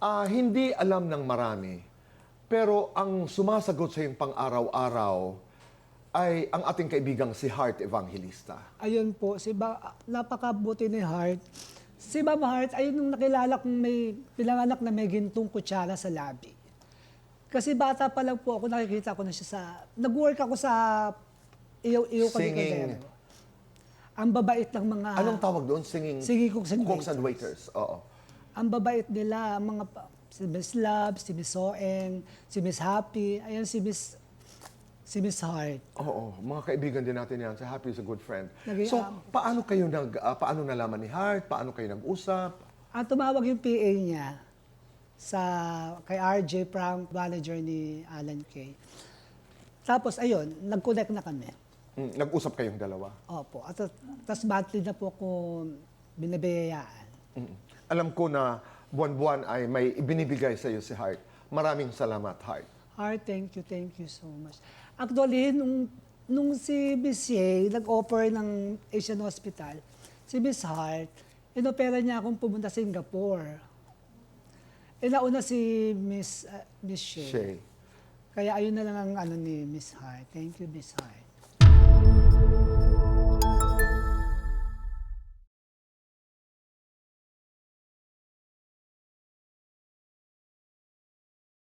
Hindi alam ng marami, pero ang sumasagot sa iyong pang-araw-araw ay ang ating kaibigang si Heart Evangelista. Ayun po, napakabuti ni Heart. Si Ma'am Heart, ayun nung nakilala kong may pinanganak na may gintong kutsara sa labi. Kasi bata pa lang po ako, nakikita ko na siya sa... Nag-work ako sa iyo Singing. Ang babait ng mga... Anong tawag doon? Singing Cooks and cooks and waiters. Oo. Ang babait nila, ang mga si Miss Love, si Miss Soen, si Miss Happy, ayan si Miss Heart. Oo, mga kaibigan din natin yan. Si Happy is a good friend. Naging, So, paano nalaman ni Heart? Paano kayo nag-usap? Tumawag yung PA niya kay RJ Prank, manager ni Alan Kay. Tapos, ayun, nag-connect na kami. Nag-usap kayong dalawa? Opo. At tas monthly na po ako binibiyayaan. Alam ko na buwan-buwan ay may ibinibigay sa iyo si Heart. Maraming salamat, Heart. Heart, thank you so much. Actually, nung si Miss Ye nag-offer ng Asian Hospital, si Miss Heart, inopera niya akong pumunta sa Singapore. Nauna si Miss Ye. Shay. Kaya ayun na lang ang ni Miss Heart. Thank you, Miss Heart.